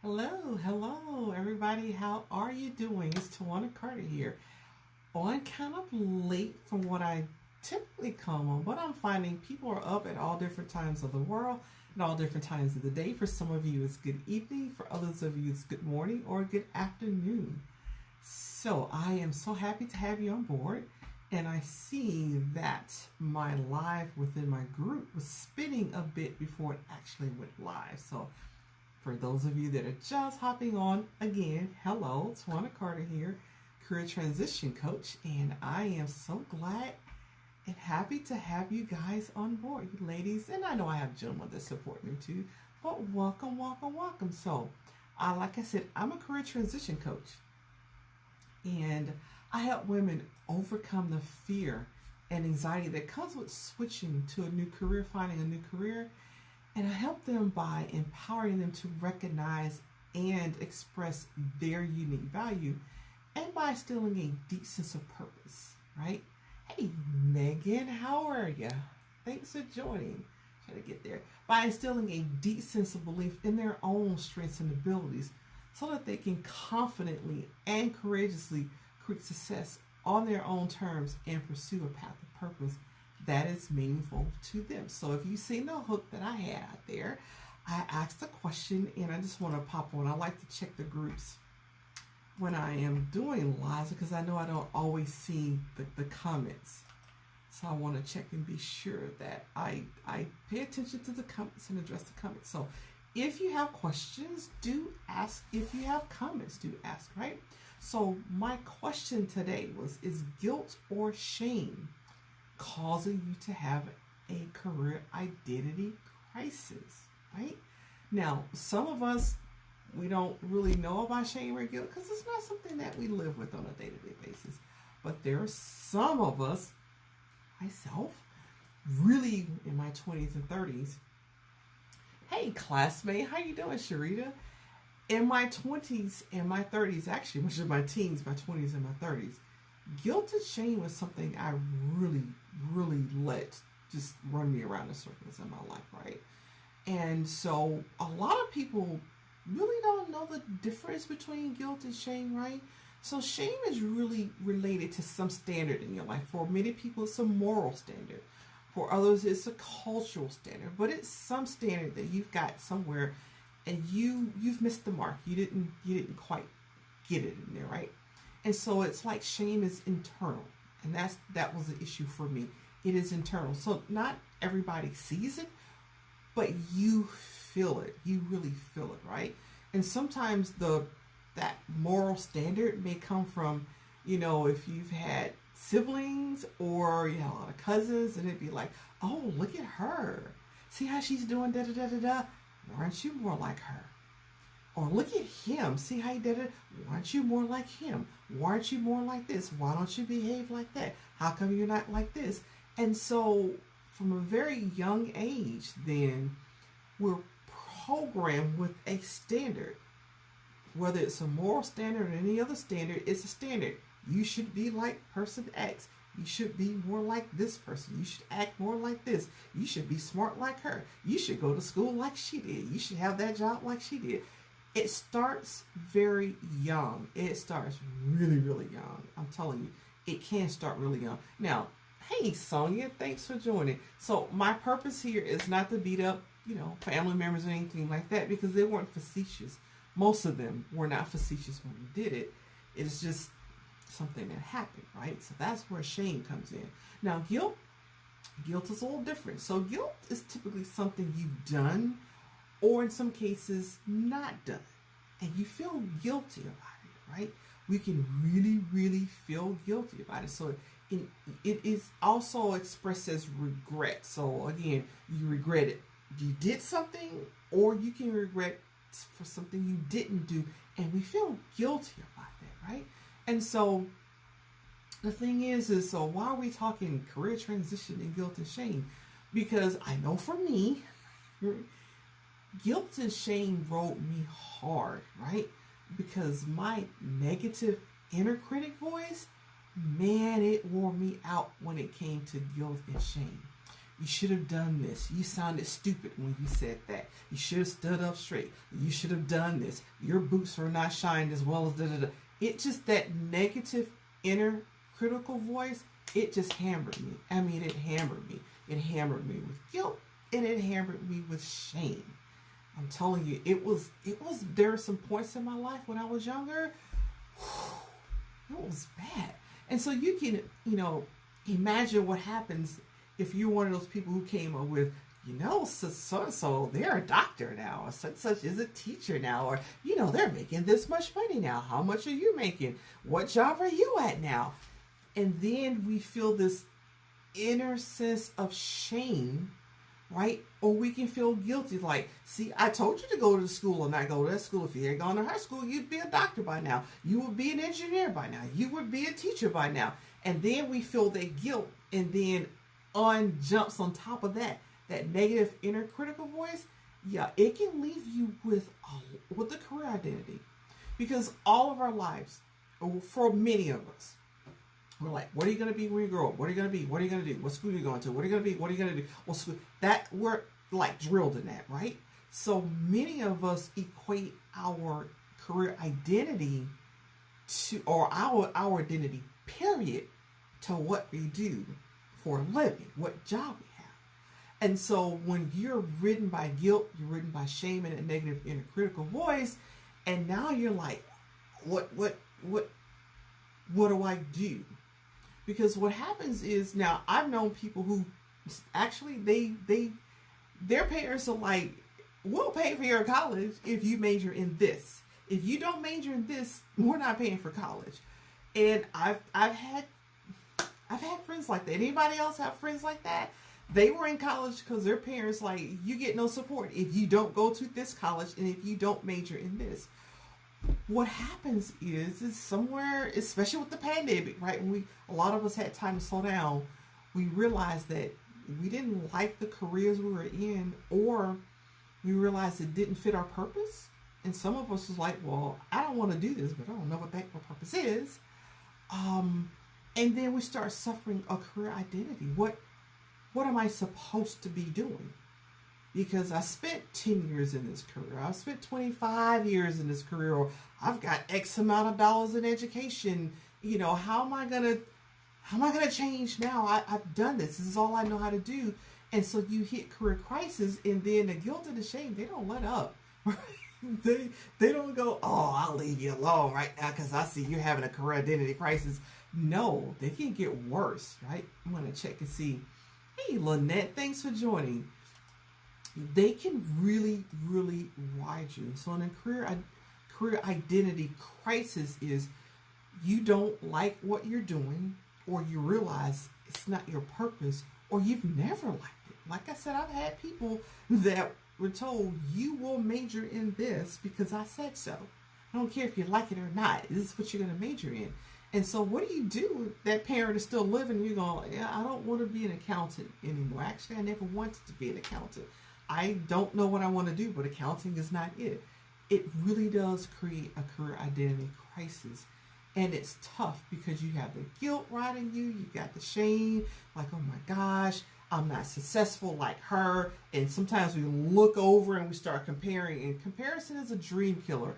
Hello, everybody. How are you doing? It's Twanna here. On kind of late from what I typically come on, but I'm finding people are up at all different times of the world and all different times of the day. For some of you, it's good evening. For others of you, it's good morning or good afternoon. So I am so happy to have you on board. And I see that my live within my group was spinning a bit before it actually went live. So for those of you that are just hopping on again, hello, Twanna here, career transition coach, and I am so glad and happy to have you guys on board, you ladies, and I know I have gentlemen that support me too, but welcome. So, like I said, I'm a career transition coach, and I help women overcome the fear and anxiety that comes with switching to a new career, finding a new career. And I help them by empowering them to recognize and express their unique value and by instilling a deep sense of purpose, right? Hey, Megan, how are you? Thanks for joining. Try to get there. By instilling a deep sense of belief in their own strengths and abilities so that they can confidently and courageously create success on their own terms and pursue a path of purpose that is meaningful to them. So if you see the hook that I had out there, I asked a question and I just want to pop on. I like to check the groups when I am doing lives because I know I don't always see the comments. So I want to check and be sure that I pay attention to the comments and address the comments. So if you have questions, do ask. If you have comments, do ask, right? So my question today was, is guilt or shame causing you to have a career identity crisis, right? Now, some of us, we don't really know about shame or guilt because it's not something that we live with on a day-to-day basis. But there are some of us, myself, really in my 20s and 30s. Hey, classmate, how you doing, Sharita? In my 20s and my 30s, actually, which is my teens, my 20s and my 30s, guilt and shame was something I really let just run me around in circles in my life, right? And so a lot of people really don't know the difference between guilt and shame, right? So shame is really related to some standard in your life. For many people, it's a moral standard. For others, it's a cultural standard. But it's some standard that you've got somewhere and you've missed the mark. You didn't quite get it in there, right? And so it's like shame is internal. And that was the issue for me. It is internal. So not everybody sees it, but you feel it. You really feel it, right? And sometimes that moral standard may come from, if you've had siblings or you have a lot of cousins, and it'd be like, oh, look at her. See how she's doing da da da da da. Why aren't you more like her? Or look at him. See how he did it? Why aren't you more like him? Why aren't you more like this? Why don't you behave like that? How come you're not like this? And so from a very young age, then we're programmed with a standard. Whether it's a moral standard or any other standard, it's a standard. You should be like person X. You should be more like this person. You should act more like this. You should be smart like her. You should go to school like she did. You should have that job like she did. It starts very young. It starts really young. I'm telling you, it can start really young. Now, hey, Sonia, thanks for joining. So my purpose here is not to beat up, family members or anything like that because they weren't facetious. Most of them were not facetious when we did it. It's just something that happened, right? So that's where shame comes in. Now, guilt is a little different. So guilt is typically something you've done or in some cases not done, and you feel guilty about it, right? We can really feel guilty about it. So it is also expressed as regret. So again, you regret it. You did something, or you can regret for something you didn't do, and we feel guilty about that, right? And so the thing is so why are we talking career transition and guilt and shame? Because I know for me, guilt and shame rode me hard, right? Because my negative inner critic voice, man, it wore me out when it came to guilt and shame. You should have done this. You sounded stupid when you said that. You should have stood up straight. You should have done this. Your boots are not shined as well as da da da. It just, that negative inner critical voice, it just hammered me. I mean, it hammered me. It hammered me with guilt, and it hammered me with shame. I'm telling you, there were some points in my life when I was younger, it was bad. And so you can, imagine what happens if you're one of those people who came up with, so-and-so, they're a doctor now, or such is a teacher now, or, they're making this much money now. How much are you making? What job are you at now? And then we feel this inner sense of shame, right? Or we can feel guilty, like, see, I told you to go to school or not go to that school. If you had gone to high school, you'd be a doctor by now. You would be an engineer by now. You would be a teacher by now. And then we feel that guilt, and then on jumps on top of that negative inner critical voice. Yeah, it can leave you with a career identity, because all of our lives, for many of us, we're like, what are you going to be when you grow up? What are you going to be? What are you going to do? What school are you going to? What are you going to be? What are you going to do? What school? That, we're like drilled in that, right? So many of us equate our career identity to, or our identity, period, to what we do for a living, what job we have. And so when you're ridden by guilt, you're ridden by shame and a negative inner critical voice, and now you're like, what do I do? Because what happens is, now I've known people who actually their parents are like, we'll pay for your college if you major in this. If you don't major in this, we're not paying for college. And I've had friends like that. Anybody else have friends like that? They were in college because their parents like, you get no support if you don't go to this college and if you don't major in this. What happens is somewhere, especially with the pandemic, right? When a lot of us had time to slow down, we realized that we didn't like the careers we were in, or we realized it didn't fit our purpose. And some of us was like, well, I don't want to do this, but I don't know what that purpose is. And then we start suffering a career identity. What am I supposed to be doing? Because I spent 10 years in this career. I've spent 25 years in this career. Or I've got X amount of dollars in education. How am I gonna change now? I've done this. This is all I know how to do. And so you hit career crisis, and then the guilt and the shame, they don't let up. They don't go, oh, I'll leave you alone right now because I see you're having a career identity crisis. No, they can get worse, right? I'm gonna check and see. Hey, Lynette, thanks for joining. They can really, really ride you. So in a career identity crisis is, you don't like what you're doing, or you realize it's not your purpose, or you've never liked it. Like I said, I've had people that were told, you will major in this because I said so. I don't care if you like it or not. This is what you're going to major in. And so what do? That parent is still living. You're going, yeah, I don't want to be an accountant anymore. Actually, I never wanted to be an accountant. I don't know what I want to do, but accounting is not it. It really does create a career identity crisis. And it's tough because you have the guilt riding you. You got the shame, like, oh my gosh, I'm not successful like her. And sometimes we look over and we start comparing. And comparison is a dream killer.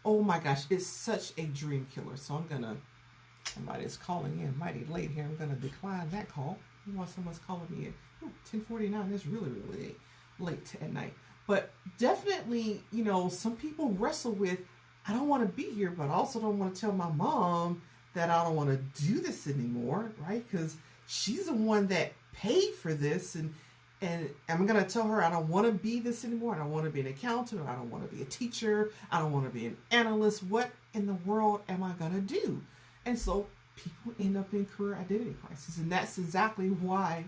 Oh my gosh, it's such a dream killer. So somebody is calling in mighty late here. I'm going to decline that call. While someone's calling me in. 10:49, that's really, really late at night. But definitely, some people wrestle with, I don't want to be here, but I also don't want to tell my mom that I don't want to do this anymore, right? Because she's the one that paid for this, and I'm going to tell her I don't want to be this anymore. I don't want to be an accountant, or I don't want to be a teacher. I don't want to be an analyst. What in the world am I going to do? And so people end up in career identity crisis. And that's exactly why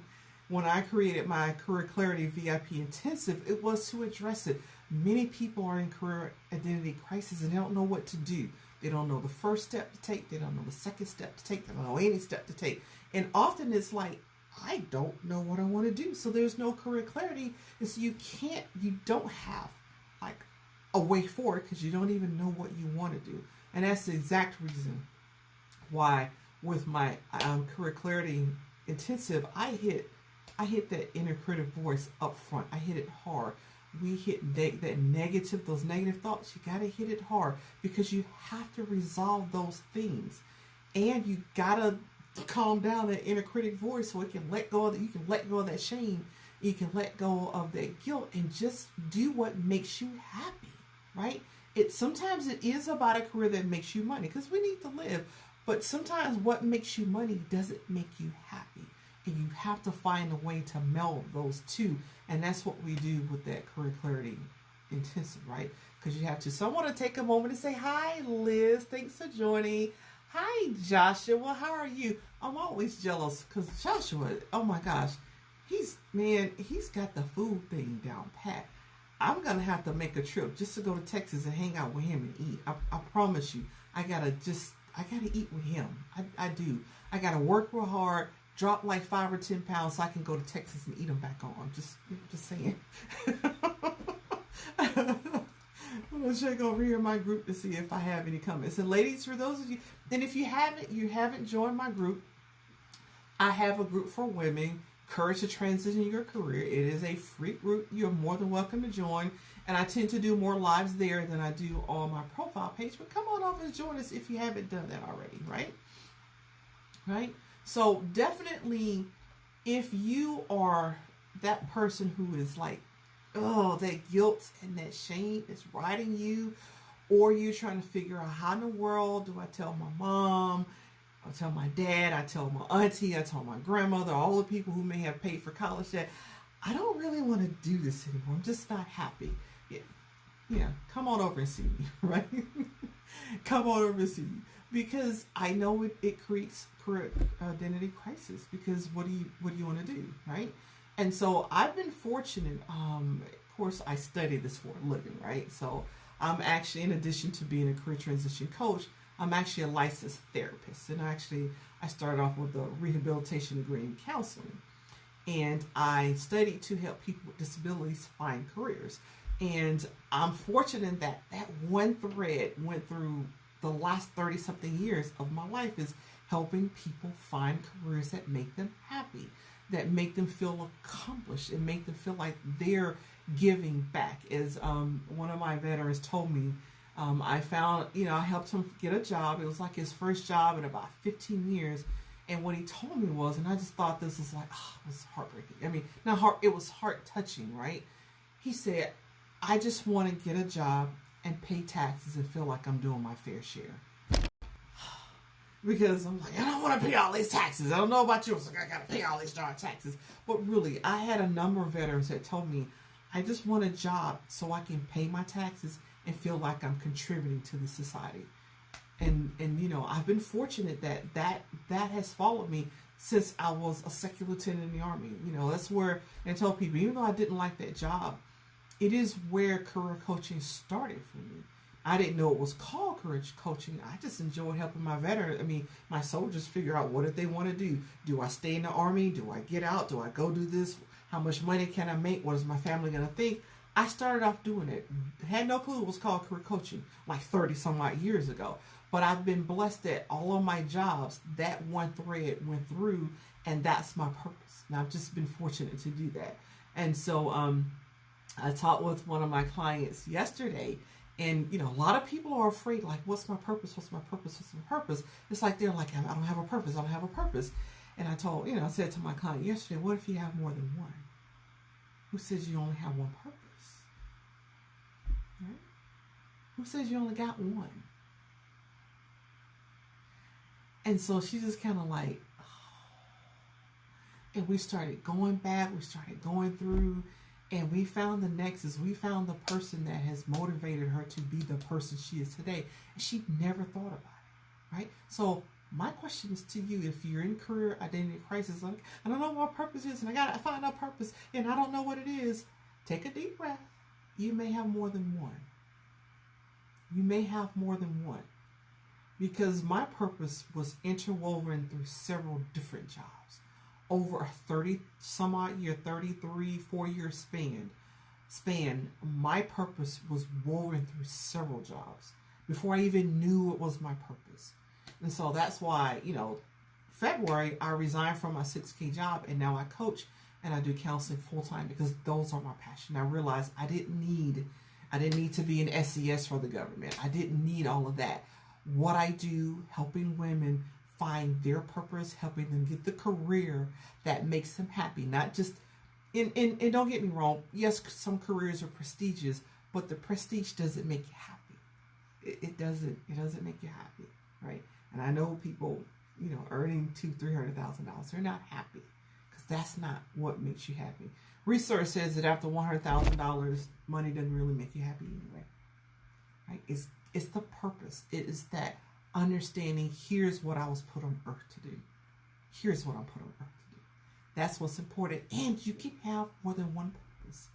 when I created my Career Clarity VIP Intensive, it was to address it. Many people are in career identity crisis and they don't know what to do. They don't know the first step to take. They don't know the second step to take. They don't know any step to take. And often it's like, I don't know what I want to do. So there's no career clarity. And so you don't have like a way forward because you don't even know what you want to do. And that's the exact reason why with my Career Clarity Intensive, I hit I hit that inner critic voice up front. I hit it hard. We hit that negative, those negative thoughts. You got to hit it hard because you have to resolve those things. And you got to calm down that inner critic voice so it can let go of that. You can let go of that shame. You can let go of that guilt and just do what makes you happy, right? Sometimes it is about a career that makes you money because we need to live. But sometimes what makes you money doesn't make you happy. And you have to find a way to meld those two. And that's what we do with that Career Clarity Intensive, right? Because you have to. So I want to take a moment and say, hi, Liz. Thanks for joining. Hi, Joshua. How are you? I'm always jealous because Joshua, oh my gosh, he's got the food thing down pat. I'm going to have to make a trip just to go to Texas and hang out with him and eat. I promise you. I gotta eat with him. I do. I got to work real hard, drop like 5 or 10 pounds so I can go to Texas and eat them back on. Just saying. I'm going to check over here in my group to see if I have any comments. And ladies, for those of you, and if you haven't joined my group, I have a group for women, Courage to Transition Your Career. It is a free group. You're more than welcome to join. And I tend to do more lives there than I do on my profile page. But come on over and join us if you haven't done that already, right? Right? So definitely, if you are that person who is like, oh, that guilt and that shame is riding you, or you're trying to figure out how in the world do I tell my mom, I tell my dad, I tell my auntie, I tell my grandmother, all the people who may have paid for college that I don't really want to do this anymore. I'm just not happy. Yeah, come on over and see me, right? Come on over and see me. Because I know it creates identity crisis. Because what do you want to do, right? And so I've been fortunate. Of course, I study this for a living, right? So I'm actually, in addition to being a career transition coach, I'm actually a licensed therapist. And I started off with a rehabilitation degree in counseling. And I studied to help people with disabilities find careers. And I'm fortunate that one thread went through the last 30-something years of my life is helping people find careers that make them happy, that make them feel accomplished, and make them feel like they're giving back. As one of my veterans told me, I found, I helped him get a job. It was like his first job in about 15 years. And what he told me was, and I just thought this was like, it was heartbreaking. I mean, it was heart touching, right? He said, I just want to get a job and pay taxes and feel like I'm doing my fair share. Because I'm like, I don't want to pay all these taxes. I don't know about you. I was like, I got to pay all these darn taxes. But really, I had a number of veterans that told me, I just want a job so I can pay my taxes and feel like I'm contributing to the society. And I've been fortunate that has followed me since I was a second lieutenant in the Army. That's where, and I tell people, even though I didn't like that job, it is where career coaching started for me. I didn't know it was called career coaching. I just enjoyed helping my soldiers figure out what did they want to do. Do I stay in the Army? Do I get out? Do I go do this? How much money can I make? What is my family going to think? I started off doing it. Had no clue it was called career coaching like 30 some odd years ago. But I've been blessed that all of my jobs, that one thread went through, and that's my purpose. And I've just been fortunate to do that. And so I talked with one of my clients yesterday, and a lot of people are afraid, like, what's my purpose? What's my purpose? What's my purpose? It's like they're like, I don't have a purpose. I don't have a purpose. And I said to my client yesterday, what if you have more than one? Who says you only have one purpose? Right? Who says you only got one? And so she just kind of like, and we started going back, we started going through, and we found the nexus. We found the person that has motivated her to be the person she is today. And she never thought about it, right? So my question is to you, if you're in career identity crisis, like, I don't know what purpose is, and I got to find out purpose, and I don't know what it is, take a deep breath. You may have more than one. You may have more than one. Because my purpose was interwoven through several different jobs. Over a 4-year span, my purpose was woven through several jobs before I even knew it was my purpose. And so that's why, February, I resigned from my 6K job, and now I coach. and I do counseling full time because those are my passion. I realized I didn't need to be an SES for the government. I didn't need all of that. What I do, helping women find their purpose, helping them get the career that makes them happy, not just and don't get me wrong, yes, some careers are prestigious, but the prestige doesn't make you happy. It doesn't make you happy, right? And I know people, earning $200,000-$300,000, they're not happy because that's not what makes you happy. Research says that after $100,000, money doesn't really make you happy anyway, right? It's the purpose. It is that understanding. Here's what I was put on earth to do. Here's what I'm put on earth to do. That's what's important. And you can have more than one purpose.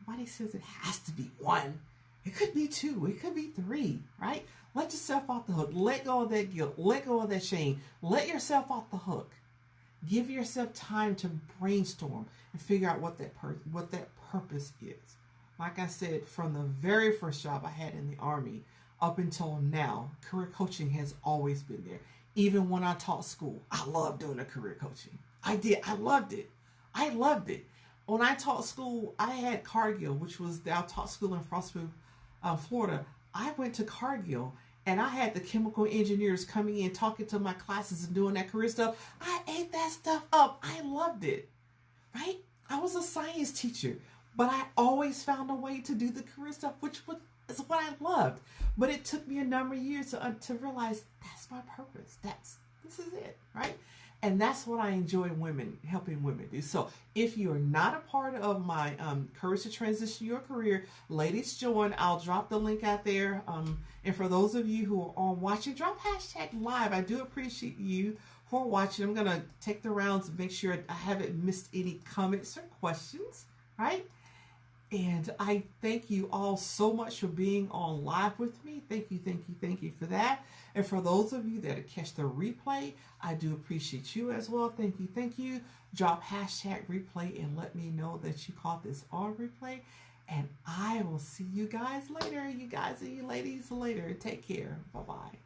Nobody says it has to be one. It could be two. It could be three, right? Let yourself off the hook. Let go of that guilt. Let go of that shame. Let yourself off the hook. Give yourself time to brainstorm and figure out what that purpose is. Like I said, from the very first job I had in the Army up until now, career coaching has always been there. Even when I taught school, I loved doing the career coaching. I did. I loved it. When I taught school, I had Cargill, I taught school in Frostburg, Florida. I went to Cargill and I had the chemical engineers coming in, talking to my classes and doing that career stuff. I ate that stuff up. I loved it, right? I was a science teacher, but I always found a way to do the career stuff, which is what I loved. But it took me a number of years to realize that's my purpose. This is it, right? And that's what I enjoy helping women do. So if you're not a part of my Courage to Transition Your Career, ladies, join. I'll drop the link out there. And for those of you who are watching, drop #live. I do appreciate you for watching. I'm going to take the rounds and make sure I haven't missed any comments or questions, right? And I thank you all so much for being on live with me. Thank you for that. And for those of you that catch the replay, I do appreciate you as well. Thank you. Drop #replay and let me know that you caught this on replay. And I will see you guys later. You guys and you ladies later. Take care. Bye-bye.